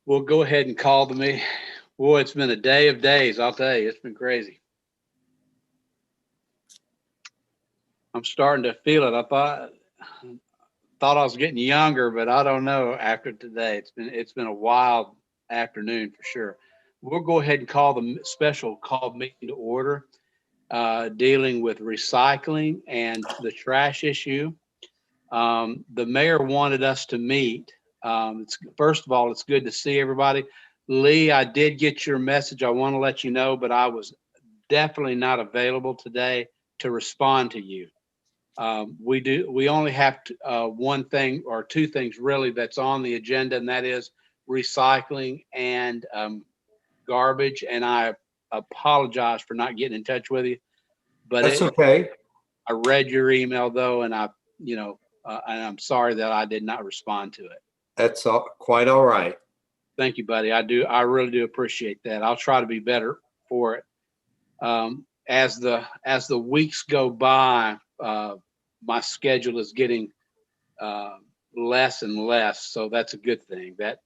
We'll go ahead and call the meeting. Boy, it's been a day of days. I'll tell you, it's been crazy. I'm starting to feel it. I thought I was getting younger, but I don't know. After today, it's been a wild afternoon for sure. We'll go ahead and call the special call meeting to order, dealing with recycling and the trash issue. The mayor wanted us to meet. First of all, it's good to see everybody. Lee, I did get your message. I want to let you know, but I was definitely not available today to respond to you. We only have one thing or two things really that's on the agenda, and that is recycling and garbage. And I apologize for not getting in touch with you, but That's okay. I read your email though, and and I'm sorry that I did not respond to it. That's quite all right. Thank you, buddy. I really do appreciate that. I'll try to be better for it. As the weeks go by, my schedule is getting uh, less and less, so that's a good thing. That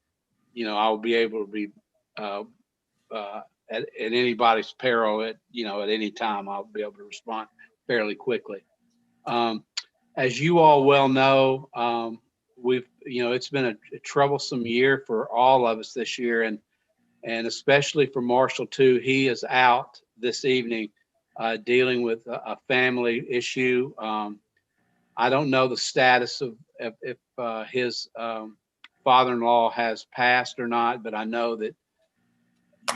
I'll be able to be uh, at anybody's peril at any time. I'll be able to respond fairly quickly. Um, as you all well know, it's been a troublesome year for all of us this year, and especially for Marshall too. He is out this evening dealing with a family issue. I don't know the status of if his father-in-law has passed or not, but I know that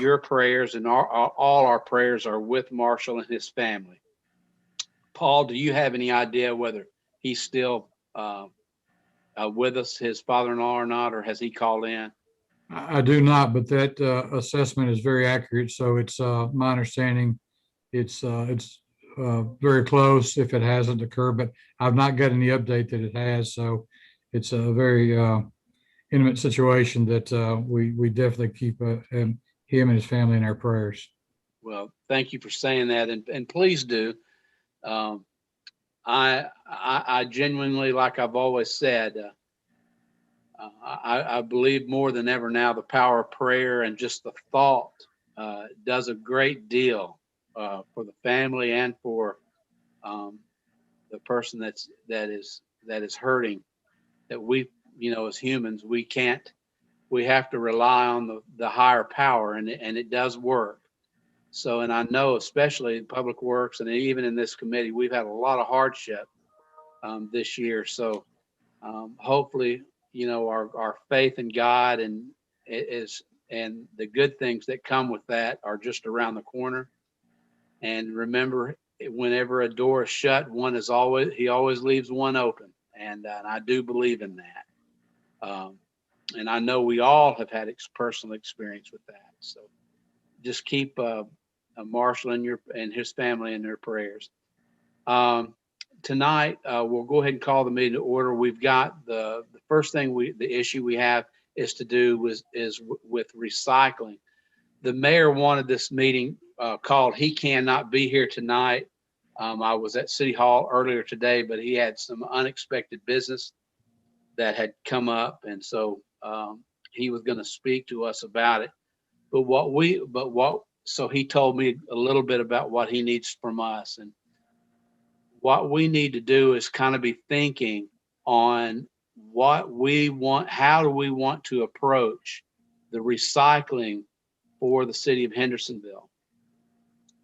your prayers and all our prayers are with Marshall and his family. Paul, do you have any idea whether he's still with us, his father-in-law, or not, or has he called in? I do not, but that assessment is very accurate. So it's my understanding it's very close if it hasn't occurred, but I've not got any update that it has. So it's a very intimate situation that we definitely keep him and his family in our prayers. Well, thank you for saying that, and please do. Um, I genuinely, like I've always said, I believe more than ever now the power of prayer and just the thought does a great deal for the family and for um, the person that is hurting. That we, as humans, we have to rely on the higher power, and it does work. So, and I know, especially in Public Works and even in this committee, we've had a lot of hardship this year. So, hopefully, our faith in God and the good things that come with that are just around the corner. And remember, whenever a door is shut, he always leaves one open, and I do believe in that. And I know we all have had personal experience with that. So just keep Marshall and his family in their prayers. Um, Tonight, we'll go ahead and call the meeting to order. We've got the first thing the issue we have is to do with recycling. The mayor wanted this meeting called. He cannot be here tonight. I was at City Hall earlier today, but he had some unexpected business that had come up, and so he was going to speak to us about it. So he told me a little bit about what he needs from us, and what we need to do is kind of be thinking on what we want, how do we want to approach the recycling for the city of Hendersonville.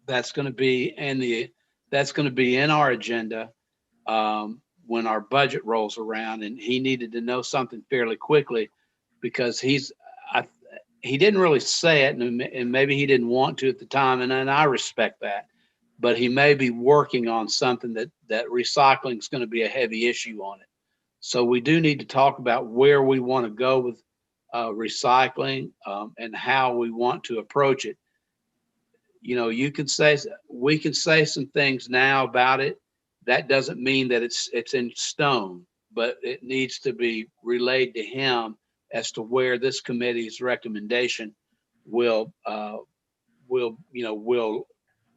That's going to be in our agenda when our budget rolls around. And he needed to know something fairly quickly because he didn't really say it, and maybe he didn't want to at the time, and I respect that. But he may be working on something that recycling is going to be a heavy issue on it. So we do need to talk about where we want to go with recycling and how we want to approach it. We can say some things now about it. That doesn't mean that it's in stone, but it needs to be relayed to him as to where this committee's recommendation will will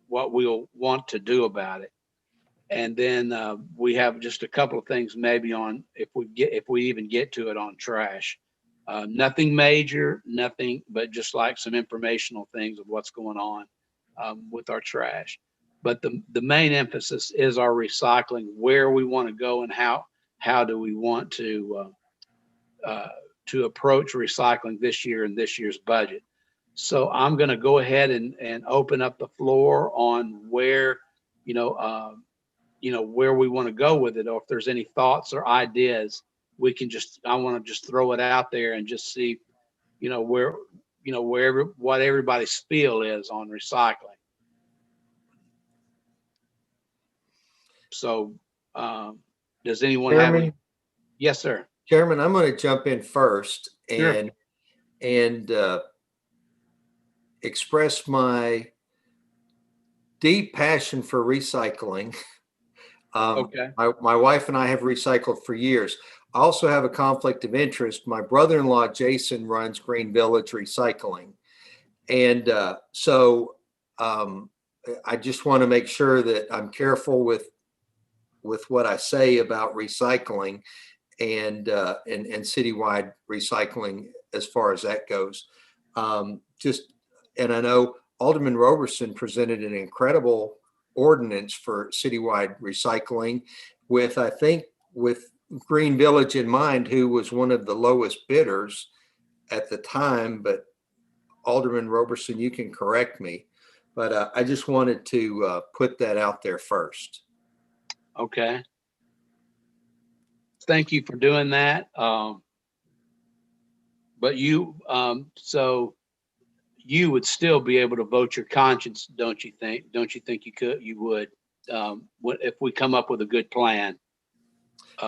what we'll want to do about it. And then we have just a couple of things maybe on if we even get to it on trash. Nothing major, nothing, but just like some informational things of what's going on with our trash. But the main emphasis is our recycling, where we want to go and how do we want to approach recycling this year in this year's budget. So I'm going to go ahead and open up the floor on where, where we want to go with it, or if there's any thoughts or ideas, I want to just throw it out there and just see, what everybody's feel is on recycling. So, does anyone have any? Yes, sir. Chairman, I'm going to jump in first Sure. and express my deep passion for recycling. Okay. My wife and I have recycled for years. I also have a conflict of interest. My brother-in-law, Jason, runs Green Village Recycling. And so I just want to make sure that I'm careful with what I say about recycling and citywide recycling as far as that goes. And I know Alderman Roberson presented an incredible ordinance for citywide recycling with Green Village in mind, who was one of the lowest bidders at the time. But Alderman Roberson, you can correct me, but I just wanted to put that out there first. Okay. Thank you for doing that. But so you would still be able to vote your conscience, don't you think? Don't you think you would, if we come up with a good plan?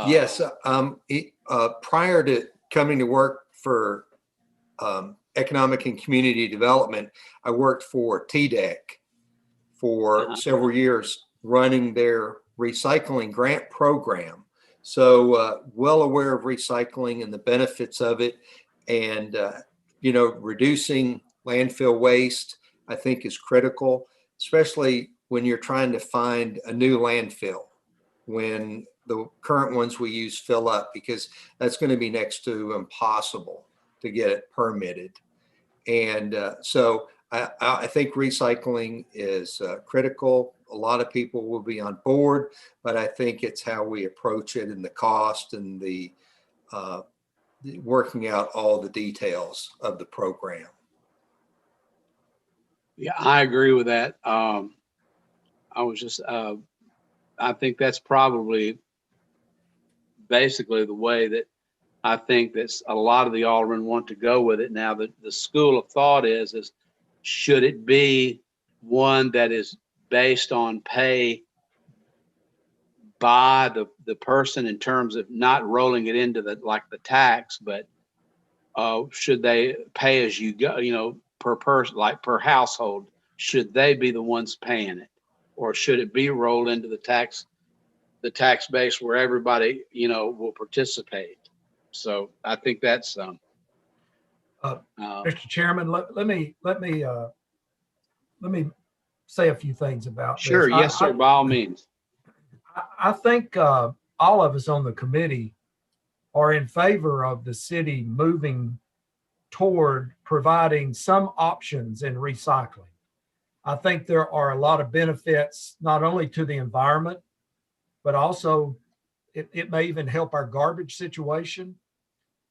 Yes. Prior to coming to work for Economic and Community Development, I worked for TDEC for several years, running their recycling grant program. So well aware of recycling and the benefits of it, and reducing landfill waste, I think, is critical, especially when you're trying to find a new landfill when the current ones we use fill up, because that's going to be next to impossible to get it permitted. And so I think recycling is critical. A lot of people will be on board, but I think it's how we approach it and the cost and the working out all the details of the program. Yeah, I agree with that. I think that's probably basically the way that I think that's a lot of the aldermen want to go with it. Now, the school of thought is should it be one that is based on pay by the person in terms of not rolling it into the tax, but should they pay as you go, per person, like per household? Should they be the ones paying it, or should it be rolled into the tax base where everybody will participate? So I think that's Mr. Chairman, let me say a few things about sure. this. Yes, sir. By all means. I think all of us on the committee are in favor of the city moving toward providing some options in recycling. I think there are a lot of benefits, not only to the environment, but also it may even help our garbage situation.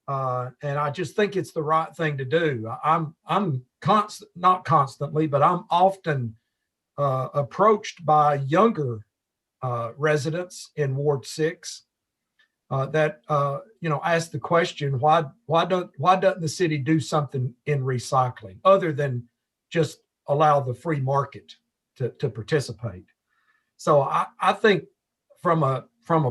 And I just think it's the right thing to do. I'm not constantly, but I'm often approached by younger residents in Ward 6 that ask the question, why doesn't the city do something in recycling other than just allow the free market to participate? So I think from a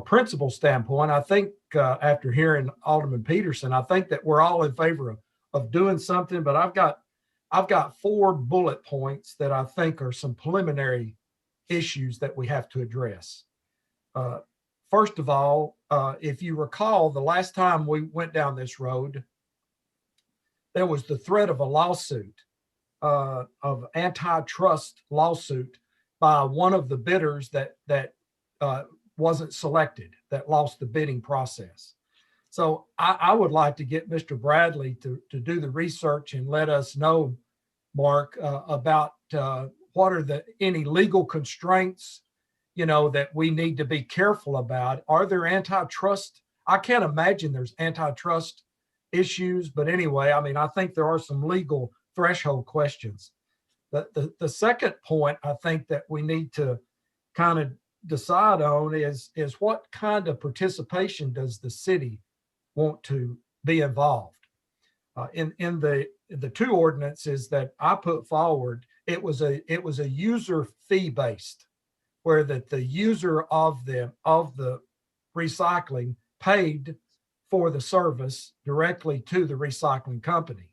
principle standpoint, I think after hearing Alderman Peterson, I think that we're all in favor of doing something. But I've got 4 bullet points that I think are some preliminary issues that we have to address. First of all, if you recall, the last time we went down this road, there was the threat of a lawsuit, of antitrust lawsuit by one of the bidders that wasn't selected, that lost the bidding process. So I would like to get Mr. Bradley to do the research and let us know, Mark, about what are any legal constraints, that we need to be careful about. Are there antitrust? I can't imagine there's antitrust issues, but anyway, I mean, I think there are some legal threshold questions. The second point I think that we need to kind of decide on is what kind of participation does the city want to be involved? In the two ordinances that I put forward, it was a user fee based, where the user of the recycling paid for the service directly to the recycling company.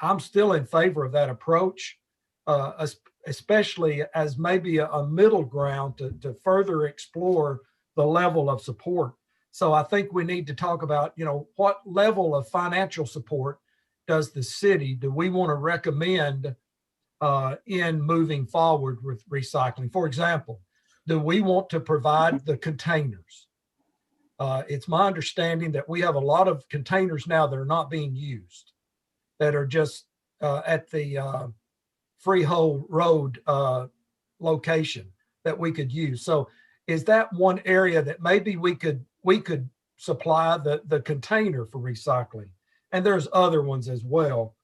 I'm still in favor of that approach, especially as maybe a middle ground to further explore the level of support. So I think we need to talk about, what level of financial support do we want to recommend in moving forward with recycling? For example, do we want to provide the containers? It's my understanding that we have a lot of containers now that are not being used, that are just at the Freehold Road location that we could use. So is that one area that maybe we could supply the container for recycling? And there's other ones as well.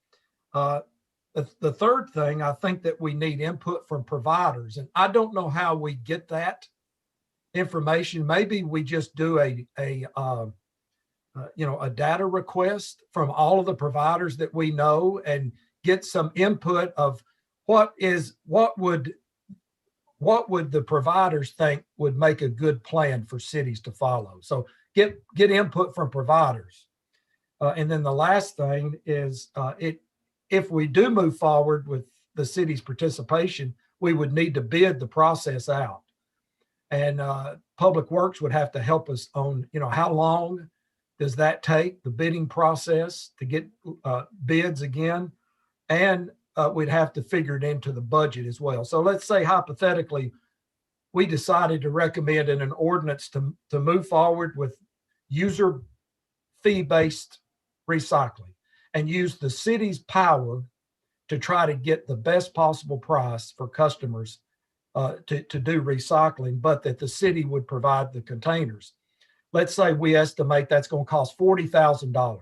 The third thing, I think that we need input from providers, and I don't know how we get that information. Maybe we just do a data request from all of the providers that we know and get some input of what would the providers think would make a good plan for cities to follow. So get input from providers. And then the last thing is if we do move forward with the city's participation, we would need to bid the process out. And Public Works would have to help us on, how long does that take, the bidding process, to get bids again. And we'd have to figure it into the budget as well. So let's say hypothetically, we decided to recommend in an ordinance to move forward with user fee-based recycling and use the city's power to try to get the best possible price for customers to do recycling, but that the city would provide the containers. Let's say we estimate that's going to cost $40,000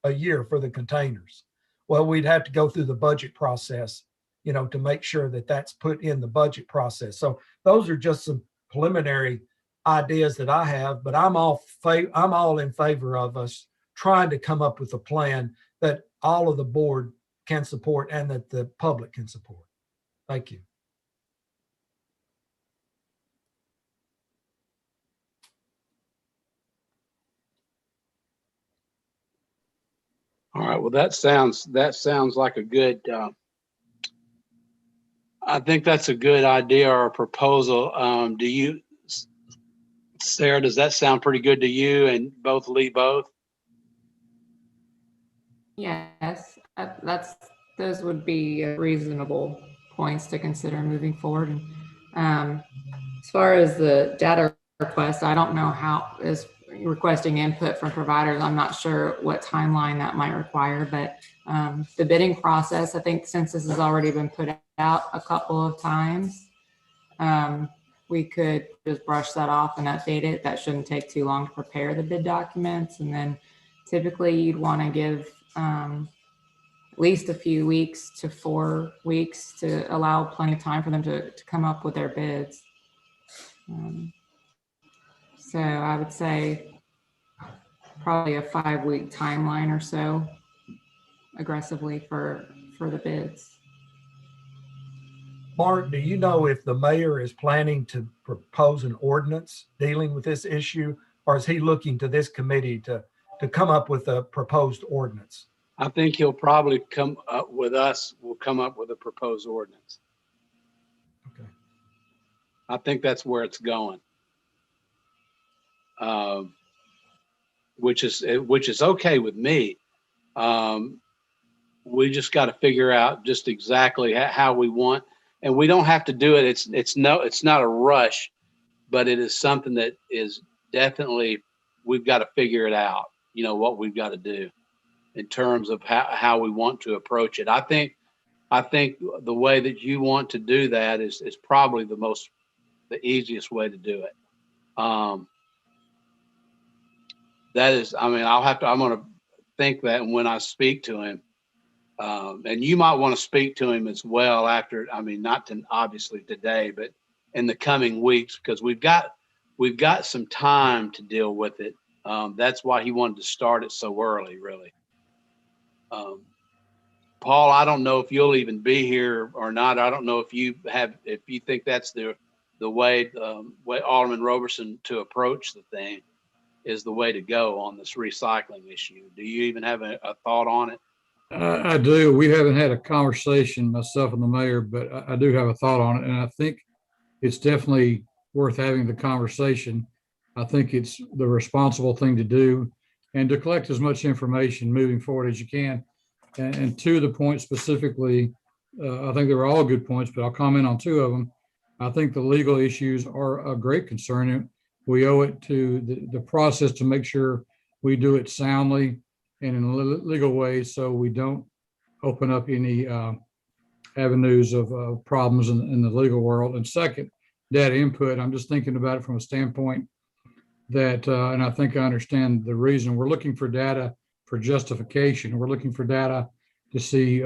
a year for the containers. Well, we'd have to go through the budget process, to make sure that that's put in the budget process. So those are just some preliminary ideas that I have, but I'm all in favor of us trying to come up with a plan that all of the board can support and that the public can support. Thank you. All right. Well, that sounds like a good. I think that's a good idea or a proposal. Do you, Sarah? Does that sound pretty good to you? And both Both. Yes, those would be reasonable points to consider moving forward. And as far as the data request, I don't know how is requesting input from providers. I'm not sure what timeline that might require, but the bidding process, I think since this has already been put out a couple of times, we could just brush that off and update it. That shouldn't take too long to prepare the bid documents. And then typically you'd want to give at least a few weeks to 4 weeks to allow plenty of time for them to come up with their bids. So I would say probably a 5-week timeline or so aggressively for the bids. Mark, do you know if the mayor is planning to propose an ordinance dealing with this issue, or is he looking to this committee to come up with a proposed ordinance? I think he'll probably come up with us. We'll come up with a proposed ordinance. Okay. I think that's where it's going. Which is okay with me. We just got to figure out just exactly how we want, and we don't have to do it. It's not a rush, but it is something that is definitely, we've got to figure it out. what we've got to do in terms of how we want to approach it. I think the way that you want to do that is probably the easiest way to do it. That is, I'm going to think that when I speak to him, and you might want to speak to him as well after, not obviously today, but in the coming weeks, because we've got some time to deal with it. That's why he wanted to start it so early, really. Paul, I don't know if you'll even be here or not. I don't know if you think that's the way Alderman Roberson to approach the thing is the way to go on this recycling issue. Do you even have a thought on it? I do. We haven't had a conversation, myself and the mayor, but I do have a thought on it. And I think it's definitely worth having the conversation. I think it's the responsible thing to do and to collect as much information moving forward as you can. And to the point specifically, I think they were all good points, but I'll comment on two of them. I think the legal issues are a great concern. We owe it to the process to make sure we do it soundly and in a legal way, so we don't open up any avenues of problems in the legal world. And second, data input. I'm just thinking about it from a standpoint that, and I think I understand the reason we're looking for data for justification. We're looking for data to see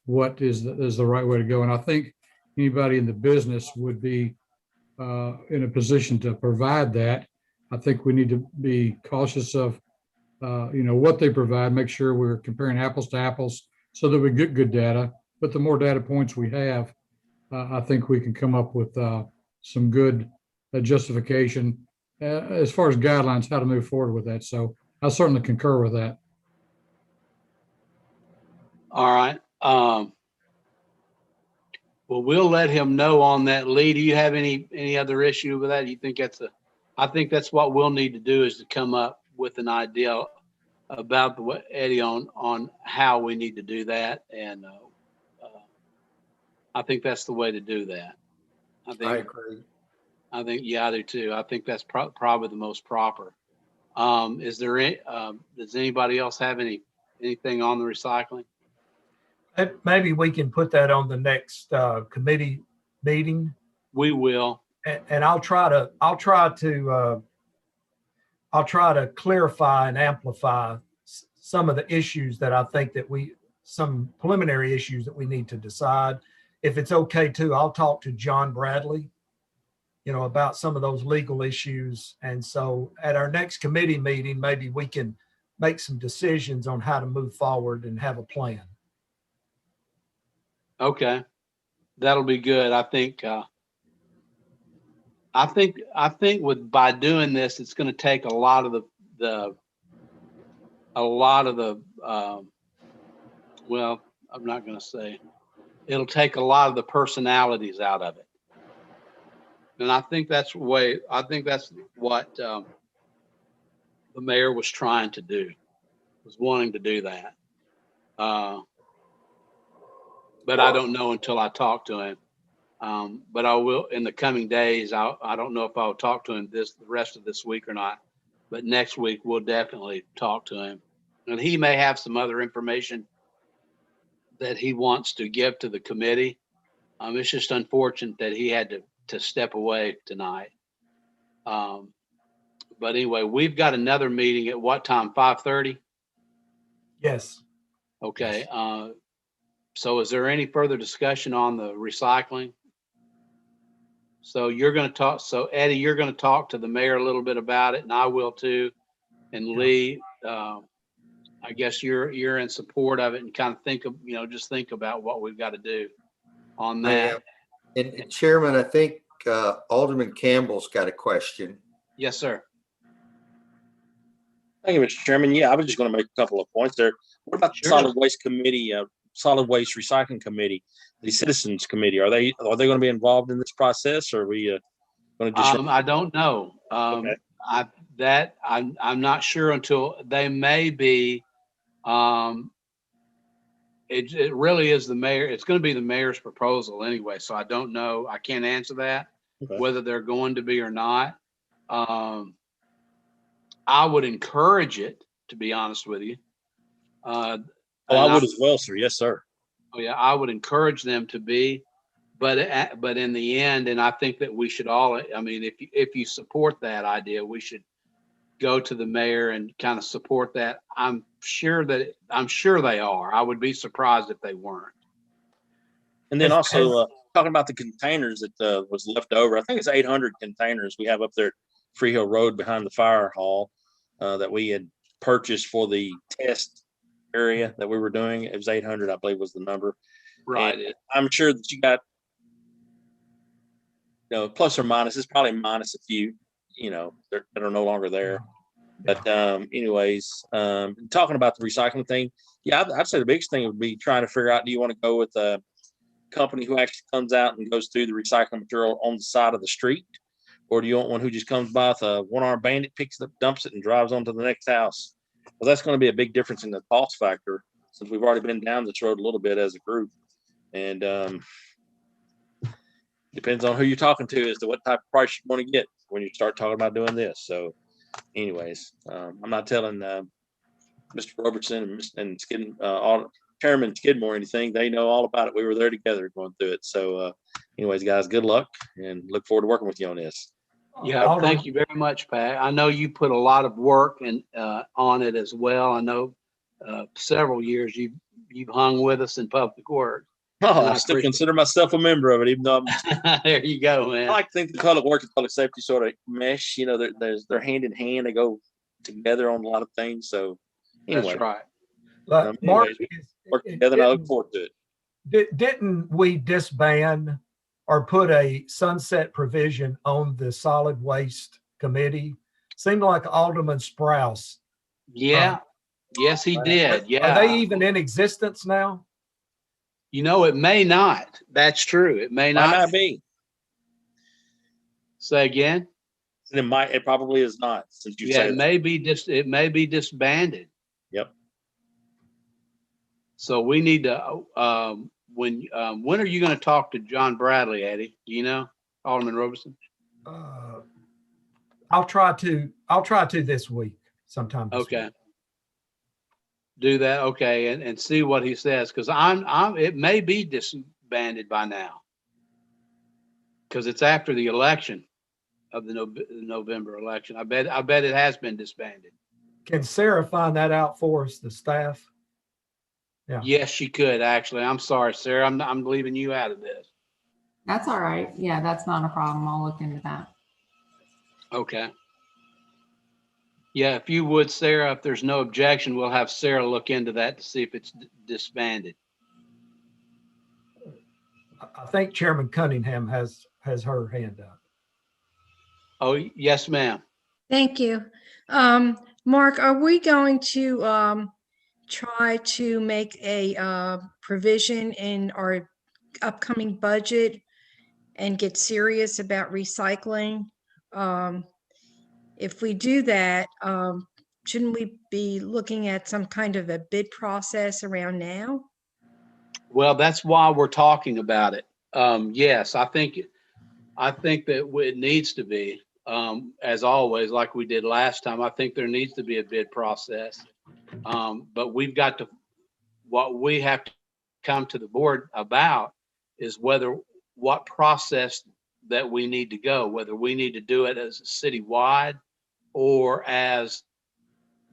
what is the right way to go. And I think anybody in the business would be in a position to provide that. I think we need to be cautious of what they provide, make sure we're comparing apples to apples so that we get good data. But the more data points we have, I think we can come up with some good justification as far as guidelines, how to move forward with that. So I certainly concur with that. All right. Well, we'll let him know on that. Lee, do you have any other issue with that? You think I think that's what we'll need to do, is to come up with an idea about Eddie on how we need to do that. And I think that's the way to do that. I agree. Yeah, I do too. I think that's probably the most proper. Does anybody else have anything on the recycling? Maybe we can put that on the next committee meeting. We will. And I'll try to clarify and amplify some of the issues that I think that some preliminary issues that we need to decide. If it's okay too, I'll talk to John Bradley, about some of those legal issues. And so at our next committee meeting, maybe we can make some decisions on how to move forward and have a plan. Okay, that'll be good. I think by doing this, it's going to take a lot of the well, I'm not going to say, it'll take a lot of the personalities out of it. And I think that's what the mayor was trying to do, was wanting to do that. But I don't know until I talk to him. But I will in the coming days. I don't know if I'll talk to him the rest of this week or not, but next week we'll definitely talk to him. And he may have some other information that he wants to give to the committee. It's just unfortunate that he had to step away tonight. But anyway, we've got another meeting at what time? 5:30? Yes. Okay. So is there any further discussion on the recycling? So Eddie, you're going to talk to the mayor a little bit about it, and I will too. And Lee, I guess you're in support of it, and kind of just think about what we've got to do on that. And Chairman, I think Alderman Campbell's got a question. Yes, sir. Thank you, Mr. Chairman. Yeah, I was just going to make a couple of points there. What about the solid waste committee, solid waste recycling committee, the citizens committee? Are they going to be involved in this process, or are we going to just? I don't know. Okay. I'm not sure until they may be. It really is the mayor. It's going to be the mayor's proposal anyway. So I don't know. I can't answer that, whether they're going to be or not. I would encourage it to be honest with you. Oh, And I would as well, sir. Yes, sir. Oh yeah, I would encourage them to be, but in the end, and I think that we should all. I mean, if you support that idea, we should go to the mayor and kind of support that. I'm sure they are. I would be surprised if they weren't. And then Has- also has- talking about the containers that was left over. I think it's 800 containers we have up there at Freehill Road behind the fire hall that we had purchased for the test area that we were doing. It was 800, I believe, was the number. Right. And I'm sure that you got, plus or minus. It's probably minus a few, that are no longer there. But anyways, talking about the recycling thing, yeah, I'd say the biggest thing would be trying to figure out, do you want to go with a company who actually comes out and goes through the recycling material on the side of the street? Or do you want one who just comes by with a one-armed bandit, picks it up, dumps it, and drives on to the next house? Well, that's going to be a big difference in the cost factor, since we've already been down this road a little bit as a group. And depends on who you're talking to as to what type of price you want to get when you start talking about doing this. So anyways, I'm not telling Mr. Robertson and Chairman Skidmore anything. They know all about it. We were there together going through it. So anyways, guys, good luck and look forward to working with you on this. Yeah, thank you very much, Pat. I know you put a lot of work on it as well. I know several years you've hung with us in public work. Oh, I still consider myself a member of it, even though there you go, man. I like to think the public work and public safety sort of mesh. They're hand in hand. They go together on a lot of things. So anyway, That's right. Mark, work together, and I look forward to it. Didn't we disband or put a sunset provision on the solid waste committee? Seemed like Alderman Sprouse. Yeah. Yes, he did. Yeah. Are they even in existence now? It may not. That's true. It may Might not not be. Say again. And it probably is not, since you said it may be disbanded. Yep. So we need to when are you going to talk to John Bradley, Eddie? Do you know, Alderman Robertson? I'll try to this week sometime. Okay. Do that. Okay. And see what he says. Cause it may be disbanded by now. Cause it's after the election of the November election. I bet it has been disbanded. Can Sarah find that out for us, the staff? Yeah. Yes, she could actually. I'm sorry, Sarah. I'm leaving you out of this. That's all right. Yeah, that's not a problem. I'll look into that. Okay. Yeah, if you would, Sarah, if there's no objection, we'll have Sarah look into that to see if it's disbanded. I think Chairman Cunningham has her hand up. Oh, yes, ma'am. Thank you. Mark, are we going to try to make a provision in our upcoming budget and get serious about recycling? If we do that, shouldn't we be looking at some kind of a bid process around now? Well, that's why we're talking about it. Yes, I think that it needs to be, as always, like we did last time. I think there needs to be a bid process. But what we have to come to the board about is what process that we need to go, whether we need to do it as a citywide or as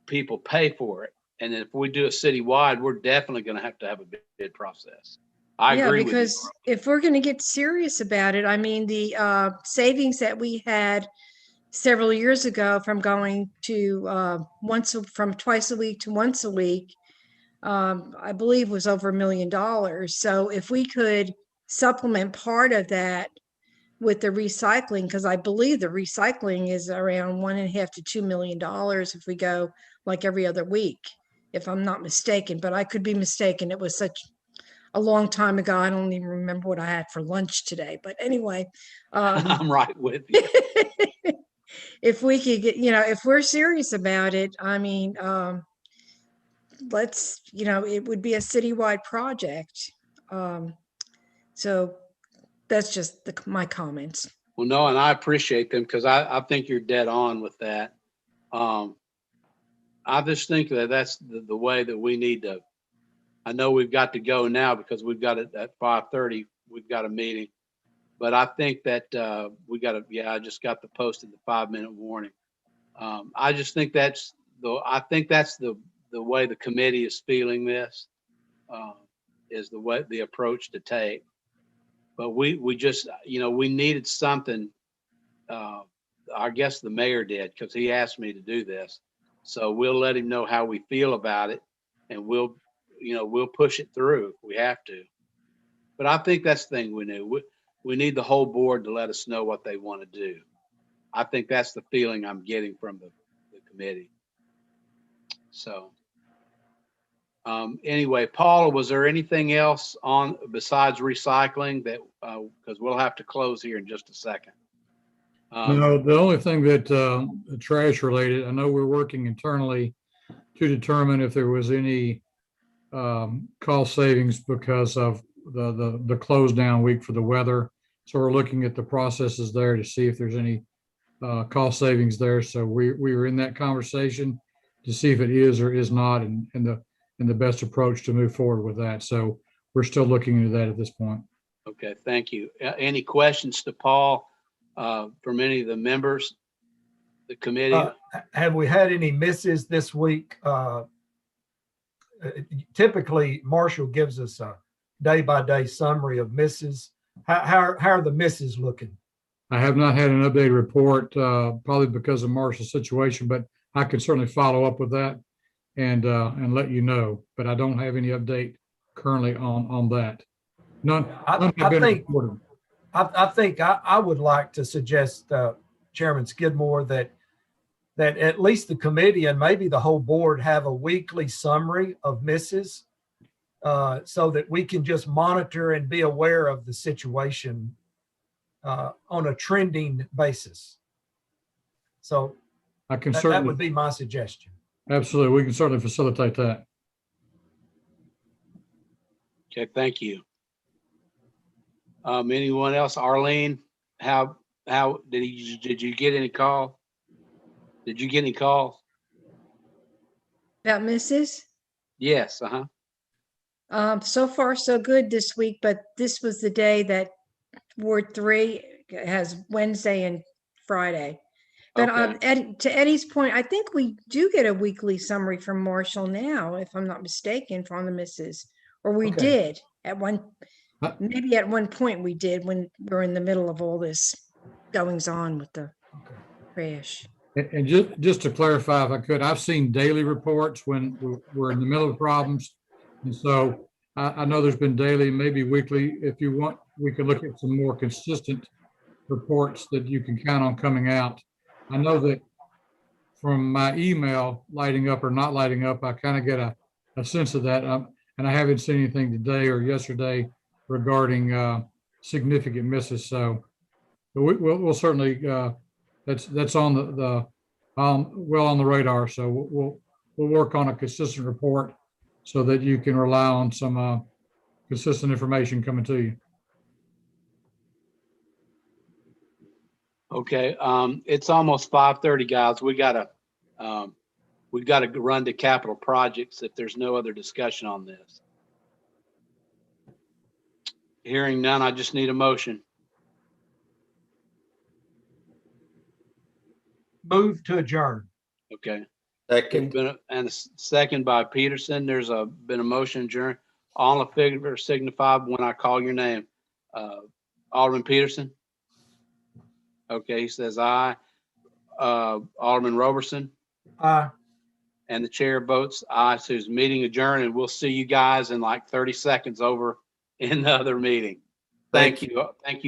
people pay for it. And if we do a citywide, we're definitely going to have a bid process. I agree with you. Because if we're going to get serious about it, I mean, the savings that we had several years ago from going to from twice a week to once a week, I believe was over $1 million. So if we could supplement part of that with the recycling, because I believe the recycling is around $1.5 to $2 million if we go like every other week, if I'm not mistaken, but I could be mistaken. It was such a long time ago. I don't even remember what I had for lunch today, but anyway. I'm right with you. If we could get, if we're serious about it, I mean, let's, it would be a citywide project. So that's just my comments. Well, no, and I appreciate them because I think you're dead on with that. I just think that that's the way that we need to. I know we've got to go now because we've got it at 5:30. We've got a meeting, but I think that we got to. Yeah, I just got the posted the 5-minute warning. I just think that's I think that's the way the committee is feeling this, is the approach to take. But we just, we needed something. I guess the mayor did because he asked me to do this. So we'll let him know how we feel about it, and we'll push it through if we have to. But I think that's the thing we knew. We need the whole board to let us know what they want to do. I think that's the feeling I'm getting from the committee. So anyway, Paula, was there anything else on besides recycling that, because we'll have to close here in just a second. No, the only thing that trash related, I know we're working internally to determine if there was any cost savings because of the close down week for the weather. So we're looking at the processes there to see if there's any cost savings there. So we were in that conversation to see if it is or is not, and the best approach to move forward with that. So we're still looking into that at this point. Okay, thank you. Any questions to Paul from any of the members, the committee? Have we had any misses this week? Typically, Marshall gives us a day-by-day summary of misses. How are the misses looking? I have not had an updated report, probably because of Marshall's situation, but I can certainly follow up with that and let you know. But I don't have any update currently on that. None have been reported. I think I would like to suggest, Chairman Skidmore, that at least the committee and maybe the whole board have a weekly summary of misses, so that we can just monitor and be aware of the situation on a trending basis. So I can that certainly, would be my suggestion. absolutely, we can certainly facilitate that. Okay, thank you. Anyone else? Arlene, how did you get any call? Did you get any calls? About misses? Yes. So far, so good this week, but this was the day that Ward 3 has Wednesday and Friday. But Okay. to Eddie's point, I think we do get a weekly summary from Marshall now, if I'm not mistaken, from the misses. Or we Okay. did at maybe at one point we did when we were in the middle of all this goings on with the crash. And just to clarify, if I could, I've seen daily reports when we're in the middle of problems. And so I know there's been daily, maybe weekly. If you want, we could look at some more consistent reports that you can count on coming out. I know that from my email lighting up or not lighting up, I kind of get a sense of that. And I haven't seen anything today or yesterday regarding significant misses. So but we'll certainly, that's on the well on the radar. So we'll work on a consistent report so that you can rely on some consistent information coming to you. Okay. It's almost 5:30, guys. We've got to run to capital projects if there's no other discussion on this. Hearing none, I just need a motion. Move to adjourn. Okay. Second. And a second by Peterson. There's been a motion adjourned. All in favor signify when I call your name. Alderman Peterson. Okay, he says aye. Alderman Roberson. Aye. And the chair votes aye. So his meeting adjourned, and we'll see you guys in like 30 seconds over in the other meeting. Thank you. Thank you.